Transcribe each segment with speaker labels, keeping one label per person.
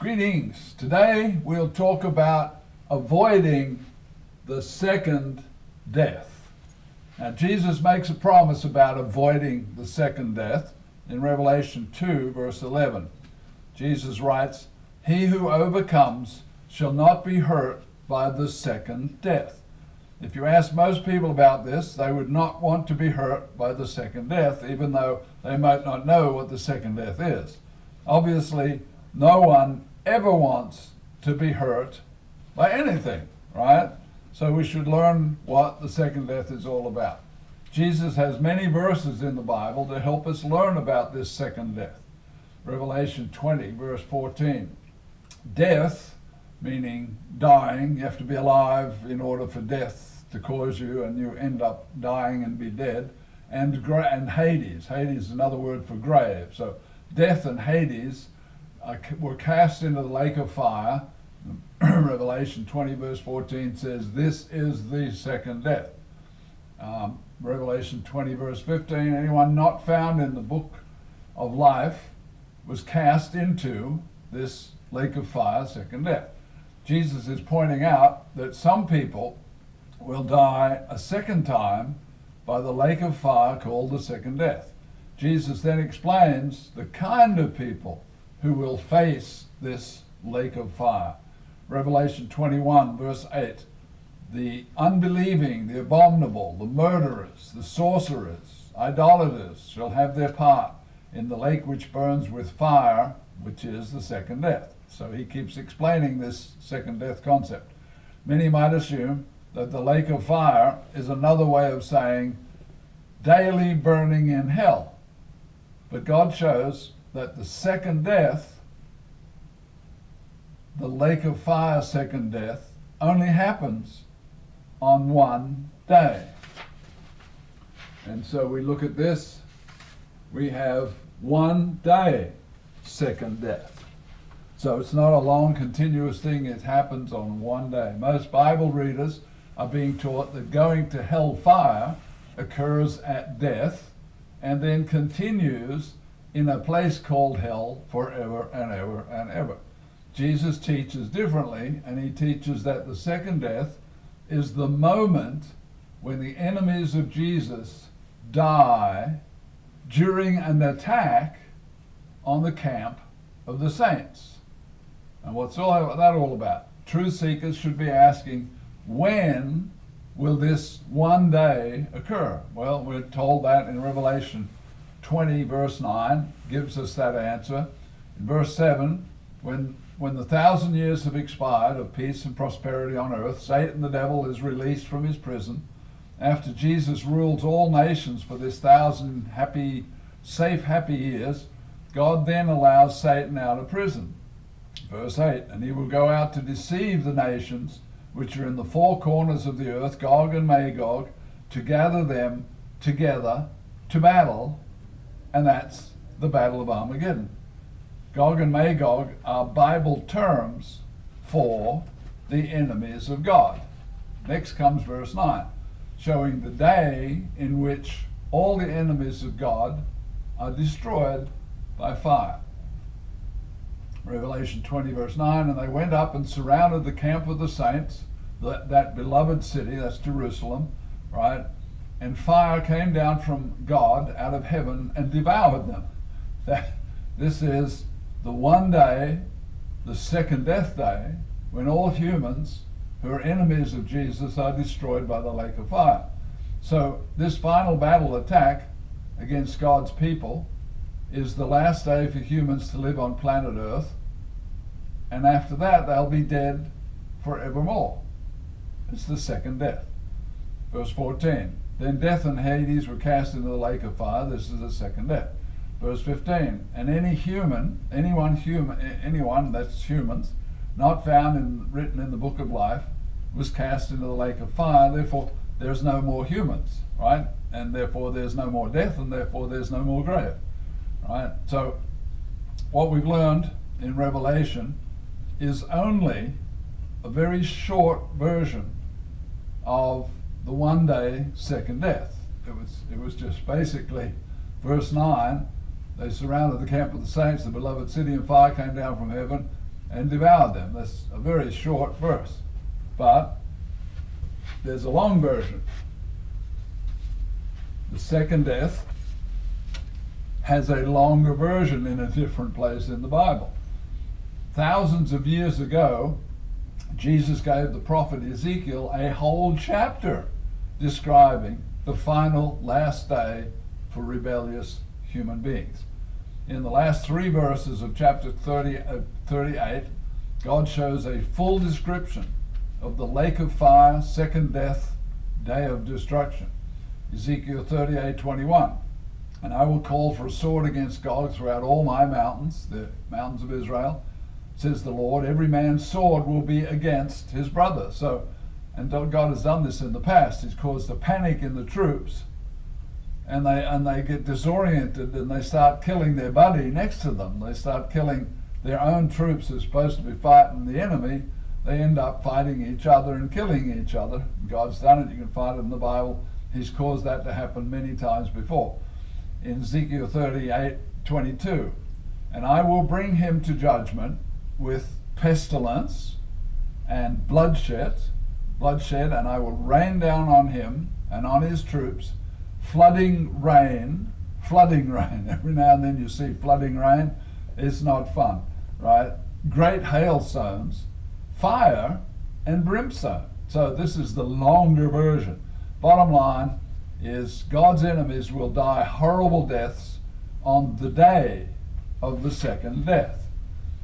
Speaker 1: Greetings. Today we'll talk about avoiding the second death. Now Jesus makes a promise about avoiding the second death in Revelation 2 verse 11. Jesus writes, "He who overcomes shall not be hurt by the second death." If you ask most people about this, they would not want to be hurt by the second death, even though they might not know what the second death is. Obviously, no one ever wants to be hurt by anything, right? So we should learn what the second death is all about. Jesus has many verses in the Bible to help us learn about this second death. Revelation 20, verse 14. Death, meaning dying, you have to be alive in order for death to cause you, and you end up dying and be dead. And Hades. Hades is another word for grave. So death and Hades were cast into the lake of fire. Revelation 20 verse 14 says, "This is the second death." Revelation 20 verse 15, anyone not found in the book of life was cast into this lake of fire, second death. Jesus is pointing out that some people will die a second time by the lake of fire called the second death. Jesus then explains the kind of people who will face this lake of fire. Revelation 21 verse 8, the unbelieving, the abominable, the murderers, the sorcerers, idolaters shall have their part in the lake which burns with fire, which is the second death. So he keeps explaining this second death concept. Many might assume that the lake of fire is another way of saying daily burning in hell. But God shows that the second death, the lake of fire second death, only happens on one day. And so we look at this, we have 1 day second death. So it's not a long continuous thing, it happens on 1 day. Most Bible readers are being taught that going to hell fire occurs at death and then continues in a place called hell forever and ever and ever. Jesus teaches differently, and he teaches that the second death is the moment when the enemies of Jesus die during an attack on the camp of the saints. And what's all that all about? Truth seekers should be asking, when will this 1 day occur? Well, we're told that in Revelation 20 verse 9 gives us that answer. In verse 7, when the 1,000 years have expired of peace and prosperity on earth, Satan the devil is released from his prison. After Jesus rules all nations for this 1,000 safe happy years, God then allows Satan out of prison. Verse 8, and he will go out to deceive the nations which are in the four corners of the earth, Gog and Magog, to gather them together to battle, and that's the Battle of Armageddon. Gog and Magog are Bible terms for the enemies of God. Next comes verse 9, showing the day in which all the enemies of God are destroyed by fire. Revelation 20 verse 9, and they went up and surrounded the camp of the saints, that beloved city, that's Jerusalem, right? And fire came down from God out of heaven and devoured them. This is the 1 day, the second death day, when all humans who are enemies of Jesus are destroyed by the lake of fire. So this final battle attack against God's people is the last day for humans to live on planet Earth, and after that they'll be dead forevermore. It's the second death. Verse 14, then death and Hades were cast into the lake of fire. This is the second death. Verse 15, and anyone that's humans, not found written in the book of life, was cast into the lake of fire. Therefore, there's no more humans, right? And therefore, there's no more death, and therefore, there's no more grave, right? So, what we've learned in Revelation is only a very short version of the 1 day second death. It was just basically verse 9, they surrounded the camp of the saints, the beloved city, and fire came down from heaven and devoured them. That's a very short verse. But there's a long version. The second death has a longer version in a different place in the Bible. Thousands of years ago, Jesus gave the prophet Ezekiel a whole chapter describing the final last day for rebellious human beings. In the last 3 verses of chapter 38, God shows a full description of the lake of fire, second death, day of destruction. Ezekiel 38:21. And I will call for a sword against Gog throughout all my mountains, the mountains of Israel, says the Lord. Every man's sword will be against his brother. So, and God has done this in the past. He's caused a panic in the troops, and they get disoriented, and they start killing their buddy next to them. They start killing their own troops who are supposed to be fighting the enemy. They end up fighting each other and killing each other. God's done it. You can find it in the Bible. He's caused that to happen many times before. In Ezekiel 38:22, and I will bring him to judgment with pestilence and bloodshed, and I will rain down on him and on his troops flooding rain. Every now and then you see flooding rain. It's not fun, right? Great hailstones, fire, and brimstone. So this is the longer version. Bottom line is God's enemies will die horrible deaths on the day of the second death.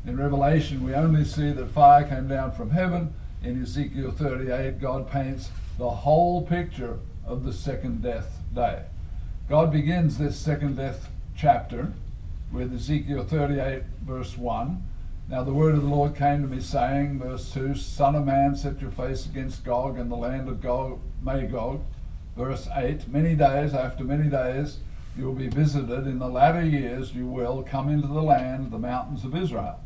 Speaker 1: In Revelation, we only see that fire came down from heaven. In Ezekiel 38, God paints the whole picture of the second death day. God begins this second death chapter with Ezekiel 38, verse 1. Now the word of the Lord came to me, saying, verse 2, Son of man, set your face against Gog and the land of Magog. Verse 8, after many days, you will be visited. In the latter years you will come into the land, the mountains of Israel.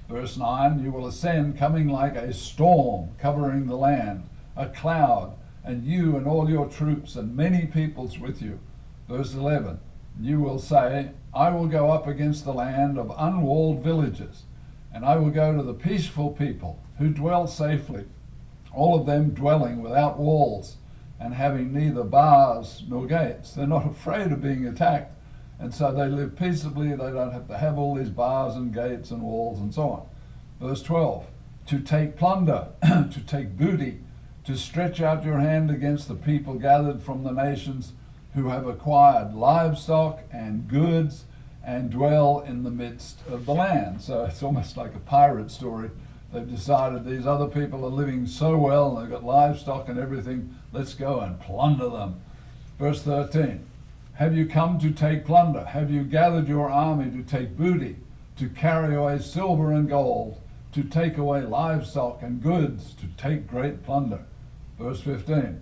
Speaker 1: Verse 9, you will ascend, coming like a storm, covering the land, a cloud, and you and all your troops and many peoples with you. Verse 11, you will say, I will go up against the land of unwalled villages, and I will go to the peaceful people who dwell safely, all of them dwelling without walls and having neither bars nor gates. They're not afraid of being attacked, and so they live peaceably. They don't have to have all these bars and gates and walls and so on. Verse 12, to take plunder, to take booty, to stretch out your hand against the people gathered from the nations who have acquired livestock and goods and dwell in the midst of the land. So it's almost like a pirate story. They've decided these other people are living so well, and they've got livestock and everything, let's go and plunder them. Verse 13, have you come to take plunder? Have you gathered your army to take booty, to carry away silver and gold, to take away livestock and goods, to take great plunder? Verse 15,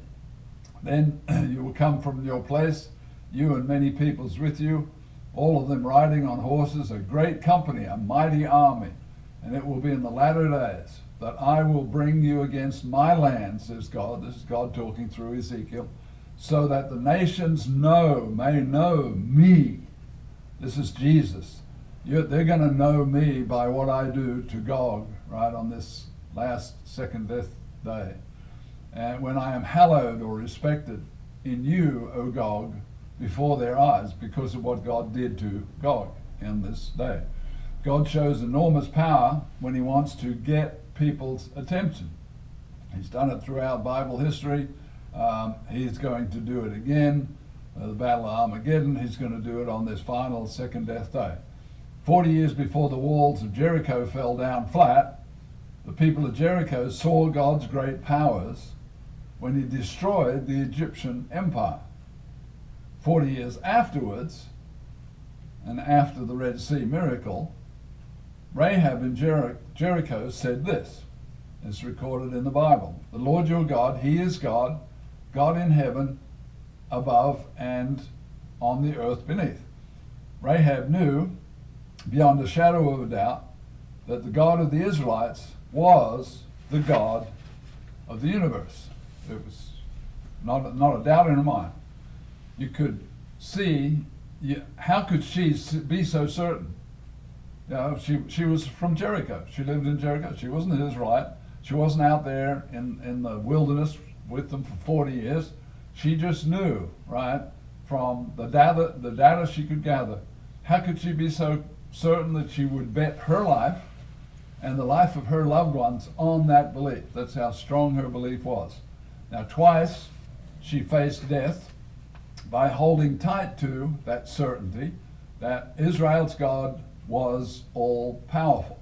Speaker 1: then you will come from your place, you and many peoples with you, all of them riding on horses, a great company, a mighty army. And it will be in the latter days that I will bring you against my land, says God. This is God talking through Ezekiel, so that the nations may know me. This is Jesus. They're going to know me by what I do to Gog, right, on this last second death day. And when I am hallowed or respected in you, O Gog, before their eyes, because of what God did to Gog in this day. God shows enormous power when he wants to get people's attention. He's done it throughout Bible history. He's going to do it again. The Battle of Armageddon, he's going to do it on this final second death day. 40 years before the walls of Jericho fell down flat, the people of Jericho saw God's great powers when he destroyed the Egyptian empire. 40 years afterwards, and after the Red Sea miracle, Rahab in Jericho said this. It's recorded in the Bible. The Lord your God, he is God, God in heaven above and on the earth beneath. Rahab knew, beyond a shadow of a doubt, that the God of the Israelites was the God of the universe. It was not a doubt in her mind. You could see, how could she be so certain? You know, she was from Jericho. She lived in Jericho. She wasn't an Israelite. She wasn't out there in the wilderness with them for 40 years. She just knew, right, from the data she could gather. How could she be so certain that she would bet her life and the life of her loved ones on that belief? That's how strong her belief was. Now, twice she faced death by holding tight to that certainty that Israel's God was all-powerful.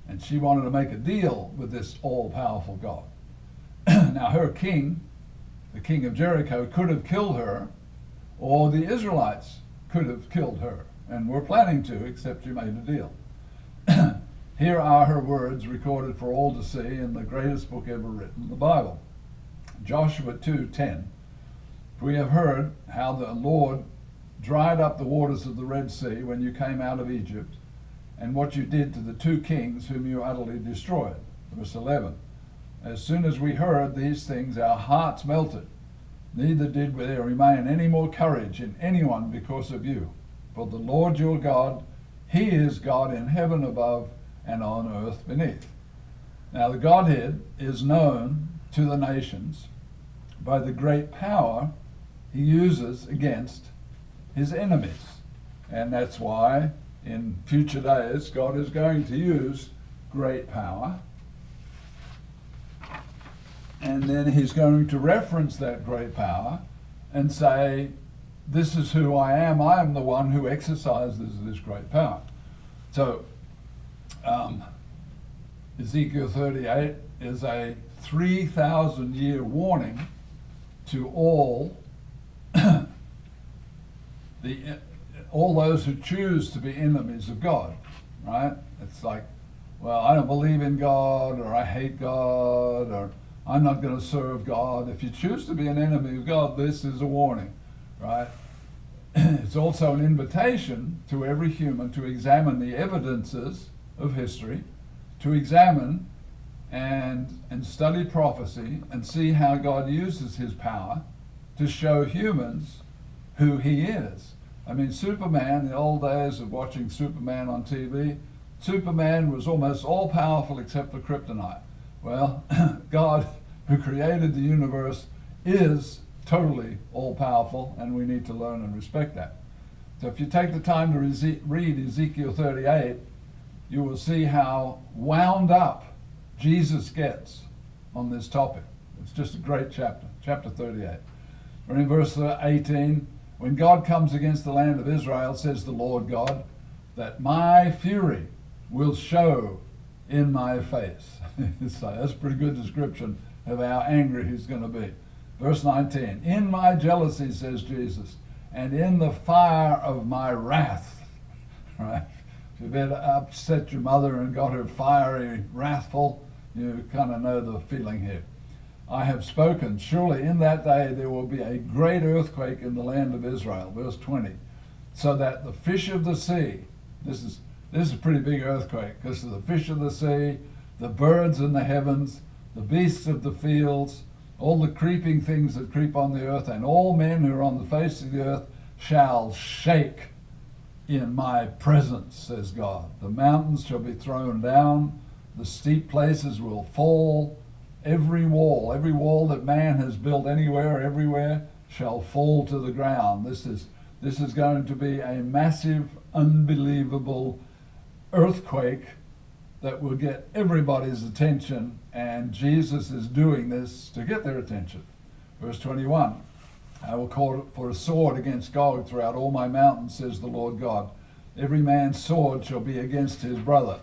Speaker 1: And she wanted to make a deal with this all-powerful God. Now, her king, the king of Jericho, could have killed her, or the Israelites could have killed her, and were planning to, except she made a deal. Here are her words recorded for all to see in the greatest book ever written, the Bible. Joshua 2:10. We have heard how the Lord dried up the waters of the Red Sea when you came out of Egypt, and what you did to the two kings whom you utterly destroyed. Verse 11. As soon as we heard these things, our hearts melted. Neither did there remain any more courage in anyone because of you. For the Lord your God, he is God in heaven above and on earth beneath. Now the Godhead is known to the nations by the great power he uses against his enemies. And that's why in future days God is going to use great power. And then he's going to reference that great power and say, this is who I am the one who exercises this great power. So Ezekiel 38 is a 3,000 year warning to all all those who choose to be enemies of God, right? It's like, well, I don't believe in God, or I hate God, or I'm not going to serve God. If you choose to be an enemy of God, this is a warning, right? It's also an invitation to every human to examine the evidences of history, to examine and study prophecy and see how God uses his power to show humans who he is. I mean, Superman, in the old days of watching Superman on TV, Superman was almost all-powerful except for kryptonite. Well, God, who created the universe, is totally all-powerful, and we need to learn and respect that. So if you take the time to read Ezekiel 38, you will see how wound up Jesus gets on this topic. It's just a great chapter, chapter 38. We're in verse 18. When God comes against the land of Israel, says the Lord God, that my fury will show in my face. So that's a pretty good description of how angry he's going to be. Verse 19, in my jealousy, says Jesus, and in the fire of my wrath. Right? If you've ever upset your mother and got her fiery, wrathful, you kind of know the feeling here. I have spoken, surely in that day there will be a great earthquake in the land of Israel. Verse 20, so that the fish of the sea, this is a pretty big earthquake, because of the fish of the sea, the birds in the heavens, the beasts of the fields, all the creeping things that creep on the earth, and all men who are on the face of the earth shall shake in my presence, says God. The mountains shall be thrown down, the steep places will fall, every wall that man has built anywhere, everywhere, shall fall to the ground. This is going to be a massive, unbelievable earthquake that will get everybody's attention, and Jesus is doing this to get their attention. Verse 21, I will call for a sword against Gog throughout all my mountains, says the Lord God. Every man's sword shall be against his brother.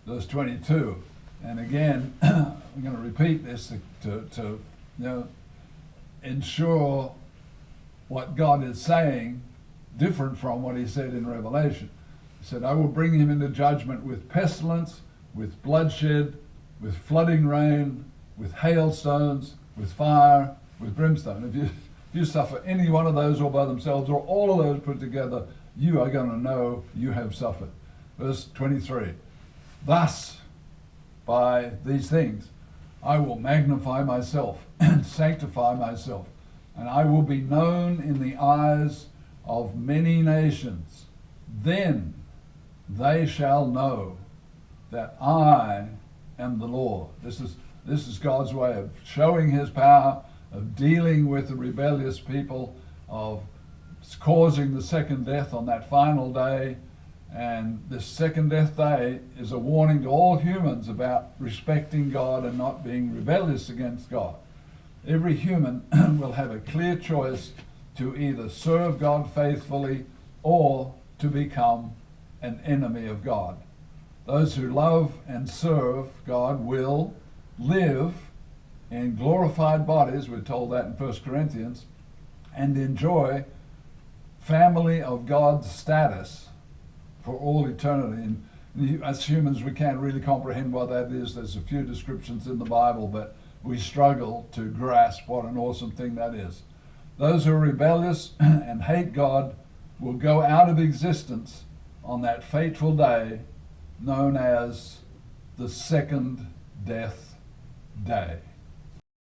Speaker 1: Verse 22, and again, I'm going to repeat this to ensure what God is saying different from what he said in Revelation. He said, I will bring him into judgment with pestilence, with bloodshed, with flooding rain, with hailstones, with fire, with brimstone. If you suffer any one of those all by themselves, or all of those put together, you are going to know you have suffered. Verse 23, thus, by these things, I will magnify myself and sanctify myself, and I will be known in the eyes of many nations. Then they shall know that I am the Lord. This is God's way of showing his power, of dealing with the rebellious people, of causing the second death on that final day. And this second death day is a warning to all humans about respecting God and not being rebellious against God. Every human will have a clear choice to either serve God faithfully or to become an enemy of God. Those who love and serve God will live in glorified bodies, we're told that in 1 Corinthians, and enjoy family of God's status for all eternity. And as humans, we can't really comprehend what that is. There's a few descriptions in the Bible, but we struggle to grasp what an awesome thing that is. Those who are rebellious and hate God will go out of existence on that fateful day known as the second death day.